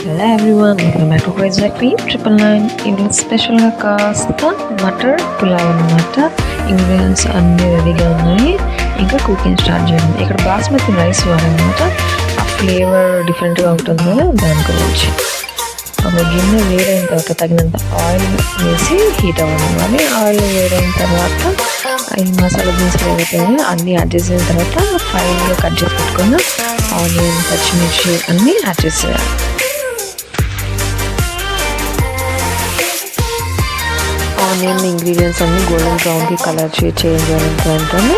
Hello everyone, welcome back to crazy recipe 999. ఈరోజు స్పెషల్గా కాస్త మటర్ పులావ్ అనమాట. ఇంగ్రీడియంట్స్ అన్నీ రెడీగా ఉన్నాయి, ఇంకా కుకింగ్ స్టార్ట్ చేయండి. ఇక్కడ బాస్మతి రైస్ వాడనమాట. ఆ ఫ్లేవర్ డిఫరెంట్గా ఉంటుంది కదా, దాని గురించి. ఒక గిన్నె వేడైన తర్వాత తగినంత ఆయిల్ వేసి హీట్ అవ్వనివ్వాలి. ఆయిల్ వేడైన తర్వాత ఈ మసాలా దినుసులు ఏవైతే అన్నీ యాడ్ చేసిన తర్వాత ఫైన్గా కట్ చేసి పెట్టుకున్న ఆనియన్, పచ్చిమిర్చి అన్నీ యాడ్ చేసేయాలి. ఆనియన్ ఇంగ్రీడియంట్స్ అన్నీ గోల్డెన్ బ్రౌన్కి కలర్ చేంజ్ అయినంత వెంటనే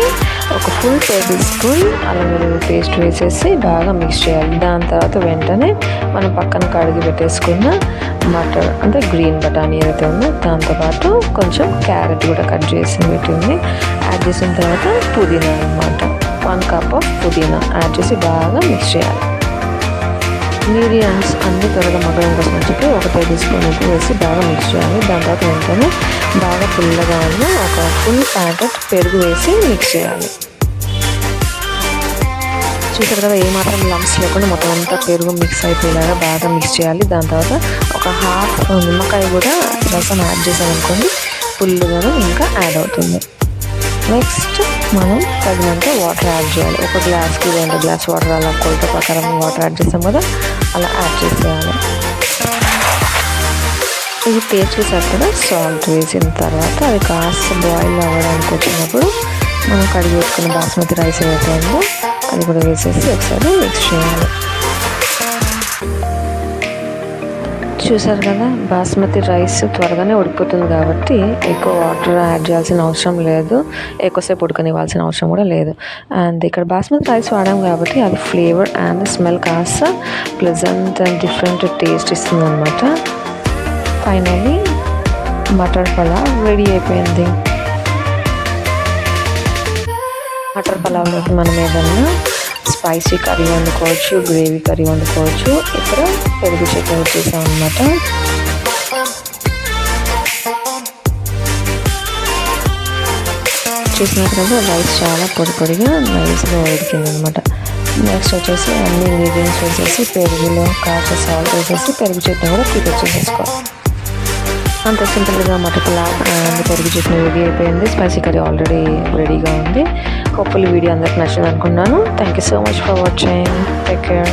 ఒక ఫుల్ టేబుల్ స్పూన్ అల్లం వెల్లుల్లి పేస్ట్ వేసేసి బాగా మిక్స్ చేయాలి. దాని తర్వాత వెంటనే మనం పక్కన కడిగి పెట్టేసుకున్న మటర్ అంటే గ్రీన్ బఠానీ ఏదైతే ఉందో దాంతోపాటు కొంచెం క్యారెట్ కూడా కట్ చేసి పెట్టింది యాడ్ చేసిన తర్వాత పుదీనా అనమాట. 1 కప్ ఆఫ్ పుదీనా యాడ్ చేసి బాగా మిక్స్ చేయాలి. ఇంగ్రీడియంట్స్ అన్నీ త్వరగా మగ్గడం కోసం అని చెప్పి 1 టేబుల్ స్పూన్ ఉప్పు వేసి బాగా మిక్స్ చేయాలి. దాని తర్వాత వెంటనే బాగా పుల్లగా ఉన్న ఒక ఫుల్ ప్యాకెట్ పెరుగు వేసి మిక్స్ చేయాలి. చూసారు కదా, ఏమాత్రం లంప్స్ లేకుండా మొత్తం అంతా పెరుగు మిక్స్ అయిపోయేలాగా బాగా మిక్స్ చేయాలి. దాని తర్వాత ఒక హాఫ్ నిమ్మకాయ కూడా రసం యాడ్ చేసామనుకోండి, పుల్లుగాను ఇంకా యాడ్ అవుతుంది. నెక్స్ట్ మనం తగినంత వాటర్ యాడ్ చేయాలి. 1 గ్లాస్కి 2 గ్లాస్ వాటర్ అలా కొలత ప్రకారం వాటర్ యాడ్ చేస్తాం కదా, అలా యాడ్ చేసేయాలి. ఇది టేస్ట్కి సరిపడా సాల్ట్ వేసిన తర్వాత అది కాస్త బాయిల్ అవ్వడానికి వచ్చినప్పుడు మనం కడిగి పెట్టుకున్న బాస్మతి రైస్ ఏదైతే ఉందో అది కూడా వేసేసి ఒకసారి మిక్స్ చేయాలి. చూసారు కదా, బాస్మతి రైస్ త్వరగానే ఉడికిపోతుంది కాబట్టి ఎక్కువ వాటర్ యాడ్ చేయాల్సిన అవసరం లేదు, ఎక్కువసేపు ఉడకనివ్వాల్సిన అవసరం కూడా లేదు. అండ్ ఇక్కడ బాస్మతి రైస్ వాడాం కాబట్టి అది ఫ్లేవర్ అండ్ స్మెల్ కాస్త ప్లెజెంట్ అండ్ డిఫరెంట్ టేస్ట్ ఇస్తుంది అనమాట. ఫైనల్లీ మటర్ పలావ్ రెడీ అయిపోయింది. మటర్ పలావ్లోకి మనం ఏదన్నా స్పైసీ కర్రీ వండుకోవచ్చు, గ్రేవీ కర్రీ వండుకోవచ్చు. ఇక్కడ పెరుగు చట్నీ వచ్చేసాం అనమాట. చూసినట్లయితే రైస్ చాలా పొడిగా నైస్గా ఉడికిందనమాట. నెక్స్ట్ వచ్చేసి అన్ని ఇంగ్రీడియంట్స్ వేసేసి పెరుగులో కాస్త సాల్ట్ వేసేసి పెరుగు చట్నీ కూడా ప్రిపేర్ చేసేసుకోవాలి. అంత సింపుల్గా మటర్ పులావ్ అండ్ పెరుగు చట్నీ రెడీ అయిపోయింది. స్పైసీ కర్రీ ఆల్రెడీ రెడీగా ఉంది. హోప్ఫుల్లీ వీడియో అందరికి నచ్చింది అనుకున్నాను. Thank you so much for watching. Take care.